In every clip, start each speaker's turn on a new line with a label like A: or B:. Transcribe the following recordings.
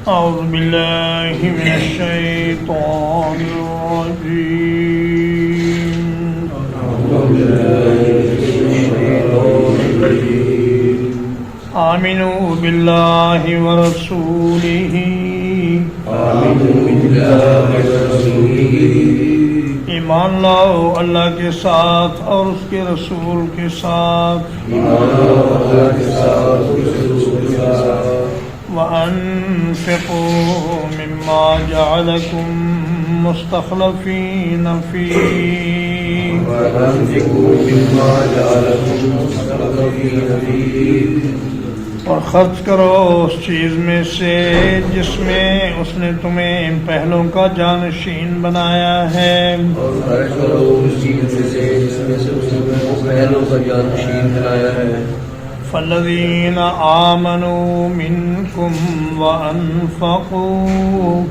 A: أعوذ بالله من الشيطان الرجيم آمنوا بالله ورسوله ایمان لاؤ اللہ کے ساتھ اور اس کے رسول کے ساتھ وَأَنفِقُوا مِمَّا جَعَلَكُم مُّسْتَخْلَفِينَ فِيهِ اور خرچ کرو اس چیز میں سے جس میں اس نے تمہیں ان پہلوں کا جانشین بنایا ہے فالذین آمنوا منکم وانفقوا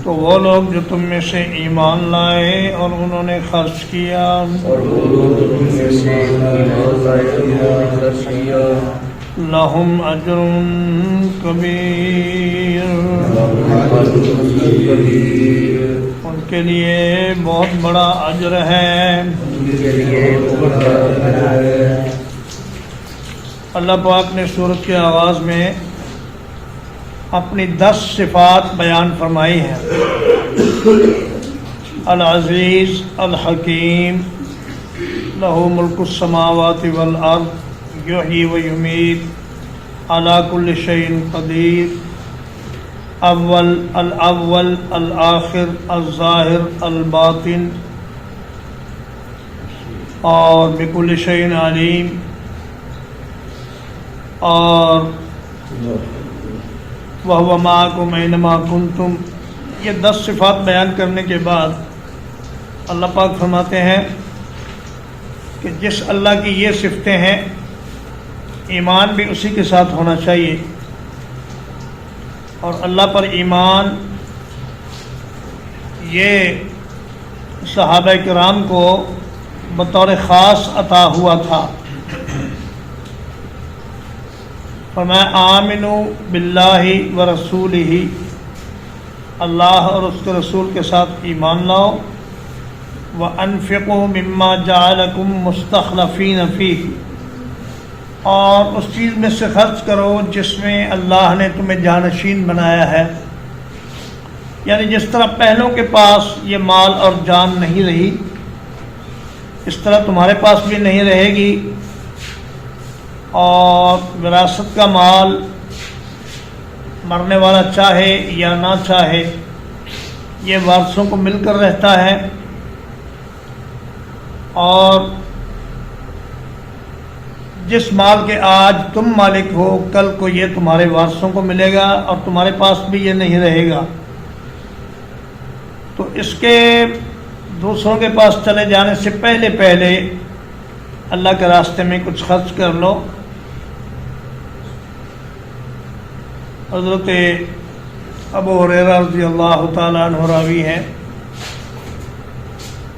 A: تو وہ لوگ جو تم میں سے ایمان لائے اور انہوں نے خرچ کیا لہم اجر کبیر ان کے لیے بہت بڑا اجر ہے اللہ پاک نے سورت کے آغاز میں اپنی 10 صفات بیان فرمائی ہیں العزیز الحکیم لہ ملک السماوات والارض یحیی و یمیت علی کل شیء قدیر اول الآخر الظاہر الباطن اور بکل شیء علیم اور وَهُوَ مَعَكُمْ أَيْنَمَا كُنْتُمْ یہ 10 صفات بیان کرنے کے بعد اللہ پاک فرماتے ہیں کہ جس اللہ کی یہ صفتیں ہیں ایمان بھی اسی کے ساتھ ہونا چاہیے اور اللہ پر ایمان یہ صحابہ کرام کو بطور خاص عطا ہوا تھا فرمایا آمنوا باللہ ورسولہ اللہ اور اس کے رسول کے ساتھ ایمان لاؤ وانفقوا مما جعلکم مستخلفین فیہ اور اس چیز میں سے خرچ کرو جس میں اللہ نے تمہیں جانشین بنایا ہے یعنی جس طرح پہلوں کے پاس یہ مال اور جان نہیں رہی اس طرح تمہارے پاس بھی نہیں رہے گی اور وراثت کا مال مرنے والا چاہے یا نہ چاہے یہ وارثوں کو مل کر رہتا ہے اور جس مال کے آج تم مالک ہو کل کو یہ تمہارے وارثوں کو ملے گا اور تمہارے پاس بھی یہ نہیں رہے گا تو اس کے دوسروں کے پاس چلے جانے سے پہلے اللہ کے راستے میں کچھ خرچ کر لو حضرت ابو ہریرہ رضی اللہ تعالیٰ عنہ راوی ہیں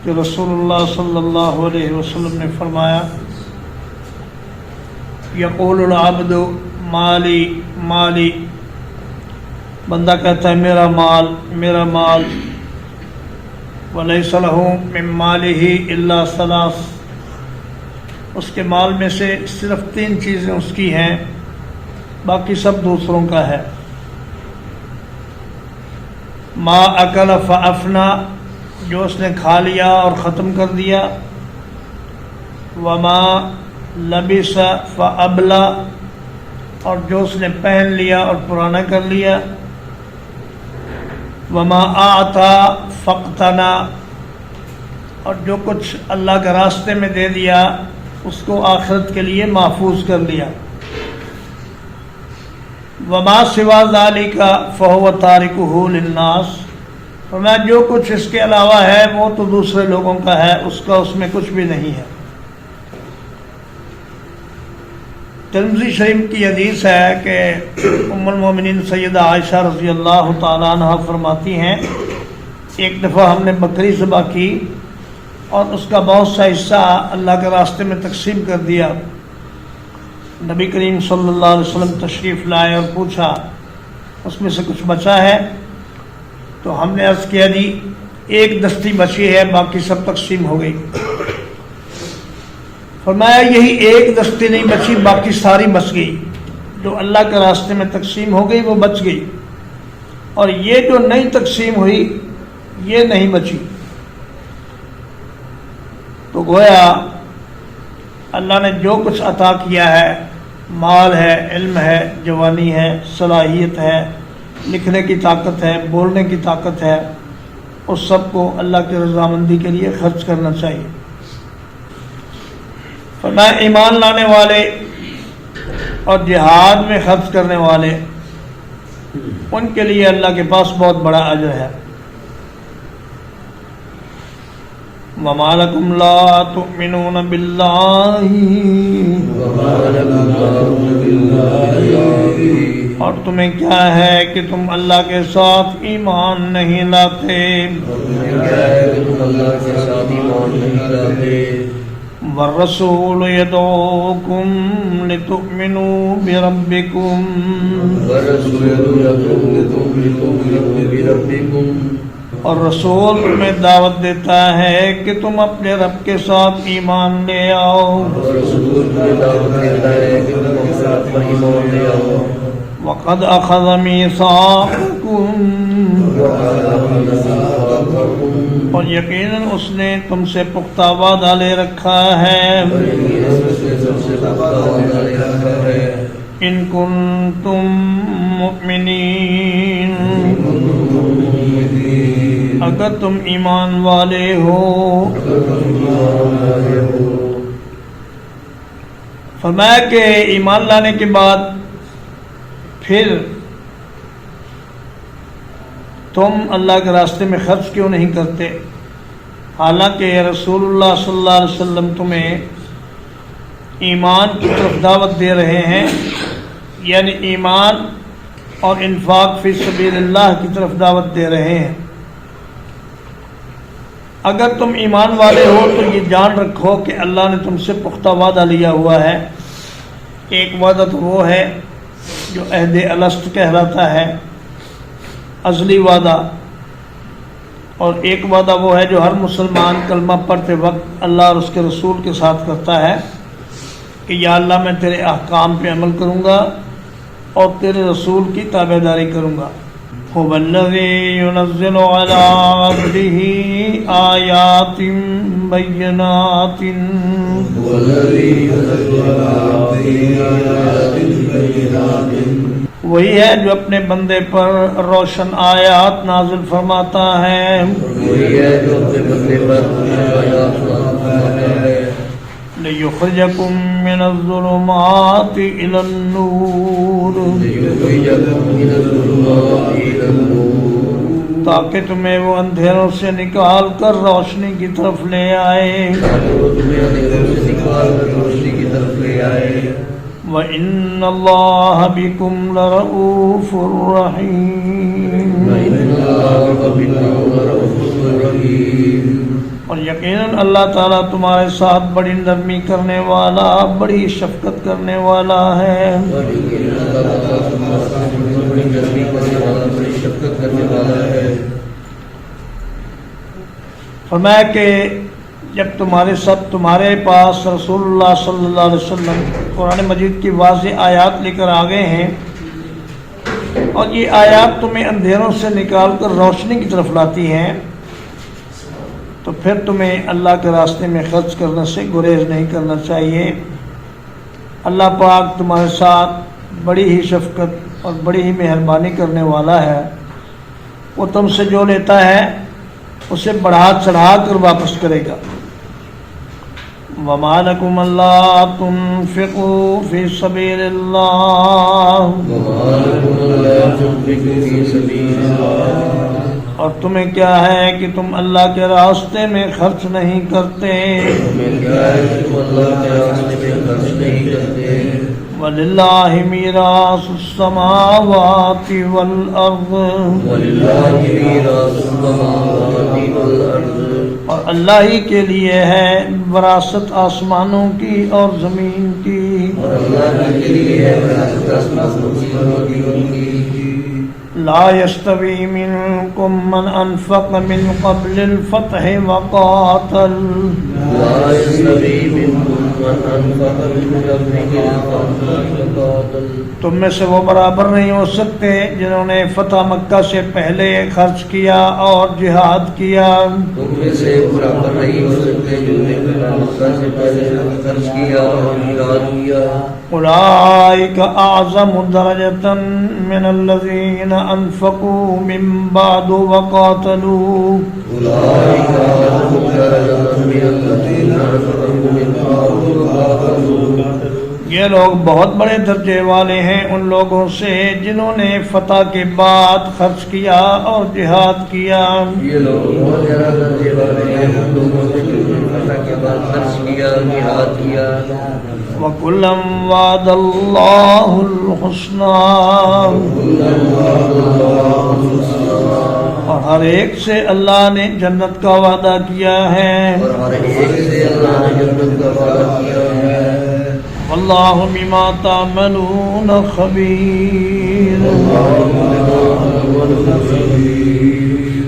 A: کہ رسول اللہ صلی اللہ علیہ وسلم نے فرمایا یقول العبد مالی مالی بندہ کہتا ہے میرا مال میرا مال ولیس لہ من مالہ الا ثلاث اس کے مال میں سے صرف 3 چیزیں اس کی ہیں باقی سب دوسروں کا ہے ما اکل فافنا جو اس نے کھا لیا اور ختم کر دیا وما لبس فابلا اور جو اس نے پہن لیا اور پرانا کر لیا وما اعطا فاقتنا اور جو کچھ اللہ کے راستے میں دے دیا اس کو آخرت کے لیے محفوظ کر لیا وما سوا ذالک فهو تارکہ للناس فرمایا جو کچھ اس کے علاوہ ہے وہ تو دوسرے لوگوں کا ہے اس کا اس میں کچھ بھی نہیں ہے ترمذی شریف کی حدیث ہے کہ ام المومنین سیدہ عائشہ رضی اللہ تعالیٰ عنہ فرماتی ہیں ایک دفعہ ہم نے بکری ذبح کی اور اس کا بہت سا حصہ اللہ کے راستے میں تقسیم کر دیا نبی کریم صلی اللہ علیہ وسلم تشریف لائے اور پوچھا اس میں سے کچھ بچا ہے؟ تو ہم نے عرض کیا جی ایک دستی بچی ہے، باقی سب تقسیم ہو گئی۔ فرمایا یہی ایک دستی نہیں بچی، باقی ساری بچ گئی، جو اللہ کے راستے میں تقسیم ہو گئی وہ بچ گئی، اور یہ جو نئی تقسیم ہوئی یہ نہیں بچی۔ تو گویا اللہ نے جو کچھ عطا کیا ہے، مال ہے، علم ہے، جوانی ہے، صلاحیت ہے، لکھنے کی طاقت ہے، بولنے کی طاقت ہے، اس سب کو اللہ کی رضامندی کے لیے خرچ کرنا چاہیے۔ فرمایا ایمان لانے والے اور جہاد میں خرچ کرنے والے ان کے لیے اللہ کے پاس بہت بڑا اجر ہے۔ وَمَا لَكُمْ لَا تُؤْمِنُونَ بِاللَّهِ، اور تمہیں کیا ہے کہ تم اللہ کے ساتھ ایمان نہیں لاتے۔ وَالرَّسُولُ يَدْعُوكُمْ لِتُؤْمِنُوا بِرَبِّكُمْ، اور رسول تمہیں دعوت دیتا ہے کہ تم اپنے رب کے ساتھ ایمان لے آؤ۔ وَقَدْ أَخَذَ مِيثَاقَكُمْ، اور یقیناً اس نے تم سے پختہ وعدہ لے رکھا ہے۔ ان کنتم مؤمنین، اگر تم ایمان والے ہو۔ فرمایا کہ ایمان لانے کے بعد پھر تم اللہ کے راستے میں خرچ کیوں نہیں کرتے، حالانکہ رسول اللہ صلی اللہ علیہ وسلم تمہیں ایمان کی طرف دعوت دے رہے ہیں، یعنی ایمان اور انفاق فی سبیل اللہ کی طرف دعوت دے رہے ہیں۔ اگر تم ایمان والے ہو تو یہ جان رکھو کہ اللہ نے تم سے پختہ وعدہ لیا ہوا ہے۔ ایک وعدہ تو وہ ہے جو عہد الست کہلاتا ہے، ازلی وعدہ، اور ایک وعدہ وہ ہے جو ہر مسلمان کلمہ پڑھتے وقت اللہ اور اس کے رسول کے ساتھ کرتا ہے کہ یا اللہ میں تیرے احکام پہ عمل کروں گا اور تیرے رسول کی تابعداری کروں گا۔ هو الذی ينزل على عبده آیات بینات، وہی ہے جو اپنے بندے پر روشن آیات نازل فرماتا ہے۔ لِيُخْرِجَكُم مِّنَ الظُّلُمَاتِ إِلَى النُّورِ، تاکہ تمہیں وہ اندھیروں سے نکال کر روشنی کی طرف لے آئے۔ وَإِنَّ اللَّهَ بِكُمْ لَرَءُوفٌ رَحِيمٌ، اور یقیناً اللہ تعالیٰ تمہارے ساتھ بڑی نرمی کرنے والا، بڑی شفقت کرنے والا ہے۔ فرمایا کہ جب تمہارے پاس رسول اللہ صلی اللہ علیہ وسلم قرآن مجید کی واضح آیات لے کر آ گئے ہیں، اور یہ آیات تمہیں اندھیروں سے نکال کر روشنی کی طرف لاتی ہیں، تو پھر تمہیں اللہ کے راستے میں خرچ کرنے سے گریز نہیں کرنا چاہیے۔ اللہ پاک تمہارے ساتھ بڑی ہی شفقت اور بڑی ہی مہربانی کرنے والا ہے۔ وہ تم سے جو لیتا ہے اسے بڑھا چڑھا کر واپس کرے گا۔ وَمَا لَكُمْ أَلَّا تُنْفِقُوا فِي سَبِيلِ اللَّهِ، اور تمہیں کیا ہے کہ تم اللہ کے راستے میں خرچ نہیں کرتے۔ وَلِلَّهِ مِيرَاثُ السَّمَاوَاتِ وَالْأَرْضِ، اور اللہ ہی کے لیے ہے وراثت آسمانوں کی اور زمین کی،
B: اور اللہ ہی کے لیے ہے وراثت آسمانوں کی اور زمین کی۔
A: لا يستوي منكم من انفق من قبل الفتح وقاتل،
B: لا يستوي منكم من انفق من قبل الفتح وقاتل،
A: تم میں سے وہ برابر نہیں ہو سکتے جنہوں نے فتح مکہ سے پہلے خرچ کیا اور جہاد کیا۔
B: تم میں سے برابر نہیں ہو سکتے جو نے فتح مکہ سے پہلے خرچ کیا اور جہاد کیا۔
A: اولئک اعظم درجة من الذین انفقوا من بعد وقاتلوا،
B: أولئك أعظم درجة من الذين أنفقوا من بعد وقاتلوا،
A: یہ لوگ بہت بڑے درجے والے ہیں ان لوگوں سے جنہوں نے فتح کے بعد خرچ کیا اور جہاد کیا۔
B: یہ لوگ بہت زیادہ درجے والے ہیں ان لوگوں سے جنہوں نے فتح کے بعد خرچ کیا جہاد کیا۔
A: وَكُلًّا وَعَدَ اللَّهُ الْحُسْنَى، اور ہر ایک سے اللہ نے جنت کا وعدہ کیا ہے۔
B: اور ہر ایک سے اللہ نے جنت کا وعدہ کیا ہے۔
A: واللہ بما تعملون خبیر،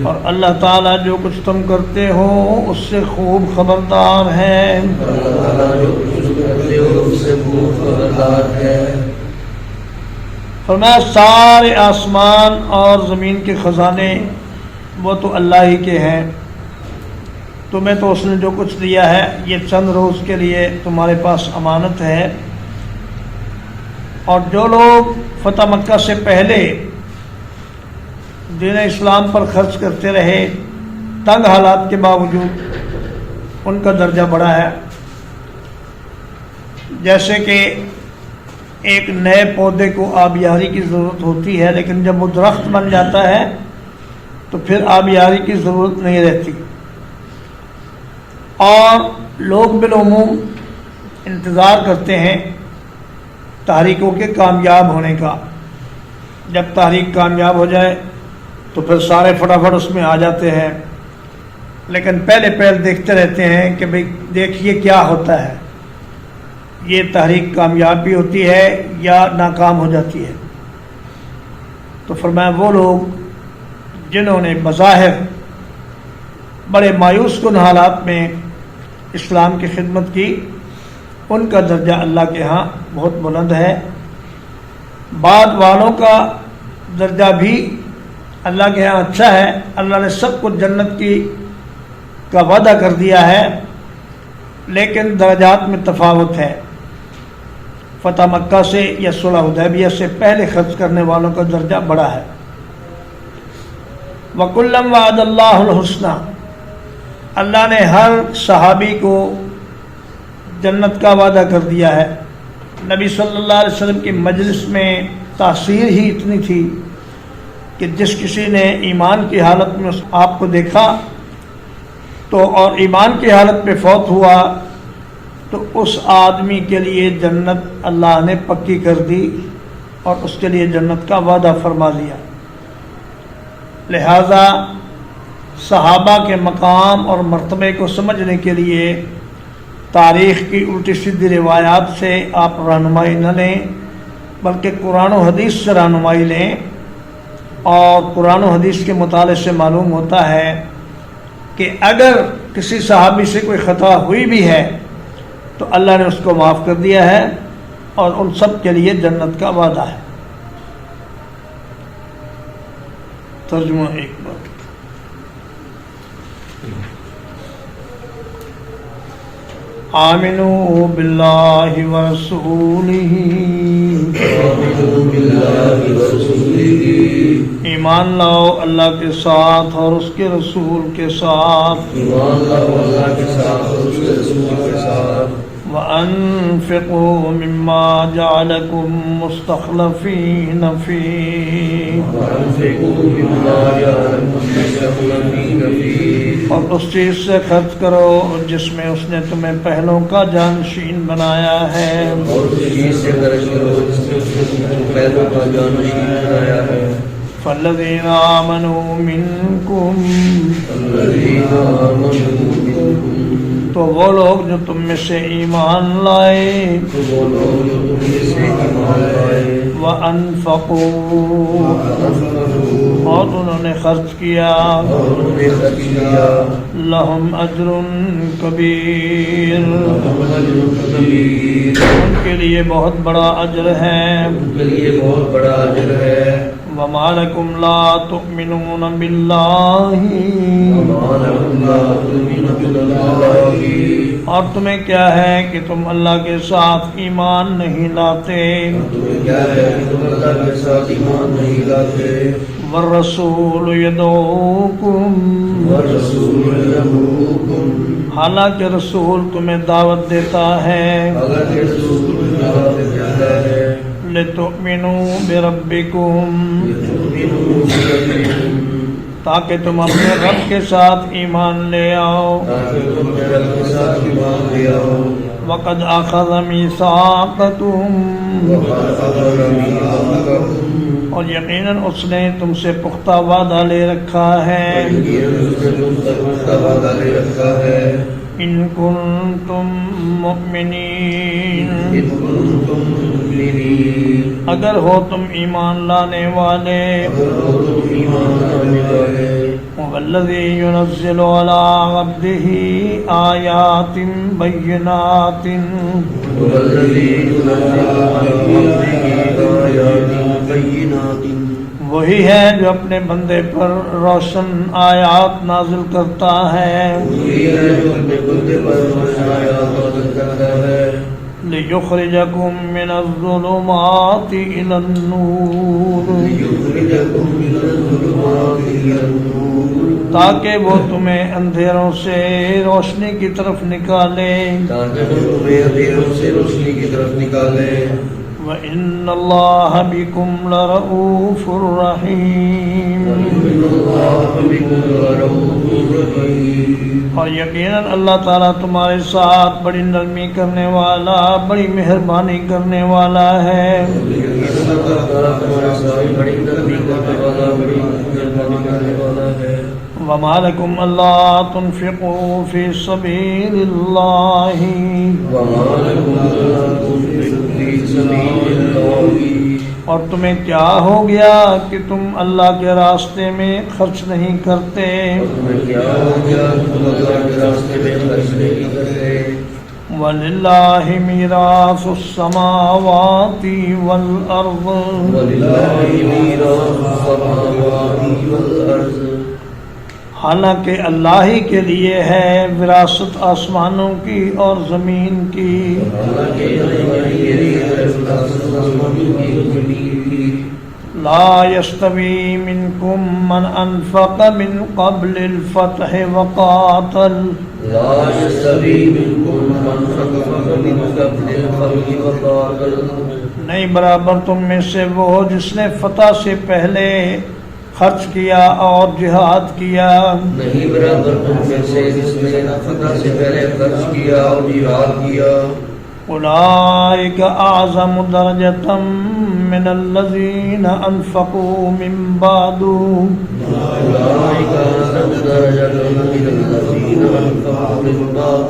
A: اور اللہ تعالیٰ جو کچھ تم کرتے ہو اس سے خوب خبردار ہے۔
B: اللہ تعالیٰ جو کچھ کرتے ہو اس سے خوب خبردار ہے۔
A: فرمایا سارے آسمان اور زمین کے خزانے وہ تو اللہ ہی کے ہیں، تمہیں تو اس نے جو کچھ دیا ہے یہ چند روز کے لیے تمہارے پاس امانت ہے۔ اور جو لوگ فتح مکہ سے پہلے دین اسلام پر خرچ کرتے رہے تنگ حالات کے باوجود، ان کا درجہ بڑا ہے۔ جیسے کہ ایک نئے پودے کو آبیاری کی ضرورت ہوتی ہے، لیکن جب وہ درخت بن جاتا ہے تو پھر آبیاری کی ضرورت نہیں رہتی، اور لوگ بالعموم انتظار کرتے ہیں تحریکوں کے کامیاب ہونے کا۔ جب تحریک کامیاب ہو جائے تو پھر سارے فٹافٹ اس میں آ جاتے ہیں، لیکن پہلے دیکھتے رہتے ہیں کہ بھئی دیکھیے کیا ہوتا ہے، یہ تحریک کامیاب بھی ہوتی ہے یا ناکام ہو جاتی ہے۔ تو فرمایا وہ لوگ جنہوں نے بظاہر بڑے مایوس کن حالات میں اسلام کی خدمت کی، ان کا درجہ اللہ کے ہاں بہت بلند ہے۔ بعد والوں کا درجہ بھی اللہ کے ہاں اچھا ہے، اللہ نے سب کو جنت کا وعدہ کر دیا ہے، لیکن درجات میں تفاوت ہے۔ فتح مکہ سے یا صلح حدیبیہ سے پہلے خرچ کرنے والوں کا درجہ بڑا ہے۔ وَكُلًّا وَعَدَ اللَّهُ الْحُسْنَى، اللہ نے ہر صحابی کو جنت کا وعدہ کر دیا ہے۔ نبی صلی اللہ علیہ وسلم کی مجلس میں تاثیر ہی اتنی تھی کہ جس کسی نے ایمان کی حالت میں آپ کو دیکھا تو اور ایمان کی حالت پہ فوت ہوا تو اس آدمی کے لیے جنت اللہ نے پکی کر دی اور اس کے لیے جنت کا وعدہ فرما دیا۔ لہذا صحابہ کے مقام اور مرتبے کو سمجھنے کے لیے تاریخ کی الٹی سیدھی روایات سے آپ رہنمائی نہ لیں، بلکہ قرآن و حدیث سے رہنمائی لیں۔ اور قرآن و حدیث کے مطالعے سے معلوم ہوتا ہے کہ اگر کسی صحابی سے کوئی خطا ہوئی بھی ہے تو اللہ نے اس کو معاف کر دیا ہے اور ان سب کے لیے جنت کا وعدہ ہے۔ ترجمہ ایک بار، آمنوا باللہ ورسولہ، ایمان لاؤ اللہ کے ساتھ اور اس کے رسول کے ساتھ، وَأَنفِقُوا مِمَّا جَعَلَكُم مُّسْتَخْلَفِينَ فِيهِ، اور اس چیز سے خرچ کرو جس میں اس نے تمہیں پہلوں کا جانشین بنایا ہے۔ فالذین آمنوا منکم،
B: الذين آمنوا منكم،
A: تو وہ لوگ جو تم میں سے ایمان لائے،
B: وہ لوگ جو تم میں سے ایمان لائے،
A: وَأَنفَقُوا، اور انہوں نے خرچ کیا،
B: اور انہوں نے خرچ کیا،
A: لَهُمْ أَجْرٌ كَبِيرٌ،
B: اجر کبیر،
A: ان کے لیے بہت بڑا اجر ہے۔
B: ان کے لیے بہت بڑا اجر ہے۔
A: وَمَا لَكُمْ لَا تُؤْمِنُونَ بِاللَّهِ،
B: وما لكم لا تؤمنون بالله،
A: اور تمہیں کیا ہے کہ تم اللہ کے ساتھ ایمان نہیں لاتے،
B: تمہیں کیا ہے کہ تم اللہ کے ساتھ ایمان نہیں لاتے،
A: وَالرَّسُولُ يَدْعُوكُمْ،
B: والرسول يدعوكم،
A: حالانکہ رسول تمہیں دعوت دیتا ہے،
B: حالانکہ رسول دعوت دیتا ہے،
A: لِتُؤْمِنُوا بِرَبِّكُمْ،
B: لتؤمنوا بربكم،
A: تاکہ تم اپنے رب کے ساتھ ایمان لے آؤ،
B: تاکہ تم رب کے ساتھ ایمان لے آؤ،
A: وَقَدْ أَخَذَ مِيثَاقَكُمْ،
B: وقد أخذ ميثاقكم،
A: اور یقیناً اس نے تم سے پختہ وعدہ لے رکھا ہے،
B: وعدہ لے رکھا ہے،
A: إِن كُنتم مُؤْمِنِينَ،
B: إن كنتم مؤمنين،
A: اگر ہو تم ایمان لانے والے،
B: اگر ہو تم ایمان لانے والے،
A: وَالَّذِي يُنَزِّلُ عَلَىٰ عَبْدِهِ آيَاتٍ بَيِّنَاتٍ،
B: والذي ينزل على عبده آيات بينات،
A: وہی ہے جو اپنے بندے پر روشن آیات نازل کرتا ہے،
B: وہی ہے جو اپنے بندے پر روشن آیات نازل کرتا ہے،
A: لِيُخْرِجَكُم مِّنَ الظُّلُمَاتِ إِلَى النُّورِ،
B: ليخرجكم من الظلمات إلى النور،
A: تاکہ وہ تمہیں اندھیروں سے روشنی کی طرف نکالے،
B: تاکہ وہ تمہیں اندھیروں سے روشنی کی طرف نکالے،
A: وَإِنَّ اللَّهَ بِكُمْ لَرَءُوفٌ رَحِيمٌ،
B: وإن الله بكم لرؤوف رحيم،
A: اور یقیناً اللہ تعالیٰ تمہارے ساتھ بڑی نرمی کرنے والا، بڑی مہربانی کرنے والا ہے۔
B: اللہ تعالیٰ تمہارے ساتھ بڑی نرمی کرنے والا، بڑی مہربانی کرنے والا ہے۔
A: وَمَا لَكُمْ أَلَّا تُنْفِقُوا فِي سَبِيلِ اللَّهِ،
B: وما لكم لا تنفقوا في سبيل الله،
A: اور تمہیں کیا ہو گیا کہ تم اللہ کے راستے میں خرچ نہیں کرتے،
B: تمہیں کیا ہو گیا تم اللہ کے راستے میں خرچ نہیں کرتے،
A: وَلِلَّهِ مِيرَاثُ السَّمَاوَاتِ وَالْأَرْضِ،
B: وَلِلَّهِ مِيرَاثُ السَّمَاوَاتِ وَالْأَرْضِ،
A: حالانکہ اللہ ہی کے لیے ہے وراثت آسمانوں کی اور زمین کی،
B: حالانکہ اللہ کے لیے ہے وراثت آسمانوں کی اور زمین کی،
A: لا يستوي منكم من أنفق من قبل الفتح وقاتل،
B: لا يستوي منكم من أنفق من قبل الفتح وقاتل،
A: نہیں برابر تم میں سے وہ جس نے فتح سے پہلے خرچ کیا اور جہاد کیا،
B: نہیں برابر تم میں سے جس نے فتح سے پہلے خرچ کیا اور جہاد کیا،
A: اولئک اعظم درجة من الذین انفقوا من بعد،
B: أولئك أعظم درجة من الذين أنفقوا من بعد،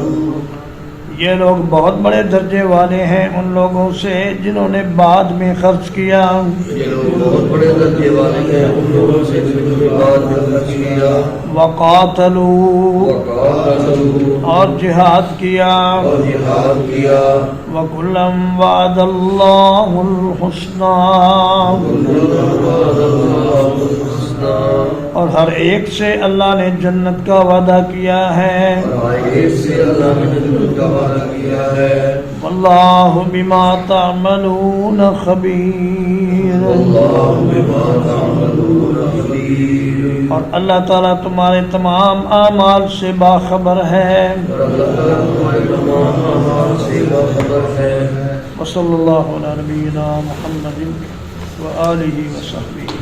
A: یہ لوگ بہت بڑے درجے والے ہیں ان لوگوں سے جنہوں نے بعد میں خرچ کیا،
B: یہ لوگ بہت بڑے درجے والے ہیں ان لوگوں سے جنہوں نے بعد میں خرچ کیا،
A: وقاتلوا،
B: وقاتلوا،
A: اور جہاد کیا،
B: اور جہاد کیا،
A: وَكُلًّا وَعَدَ اللَّهُ الْحُسْنَى، اور ہر ایک سے اللہ نے جنت کا وعدہ کیا ہے،
B: ایک سے اللہ نے جنت کا وعدہ کیا ہے،
A: واللہ بما تعملون خبیر،
B: اللہ بما تعملون خبیر،
A: اور اللہ تعالیٰ تمہارے تمام اعمال سے باخبر ہے۔
B: اور اللہ تعالیٰ تمہارے تمام اعمال سے باخبر ہے۔
A: وصلی اللہ علی نبینا محمد وآلہ وصحبہ۔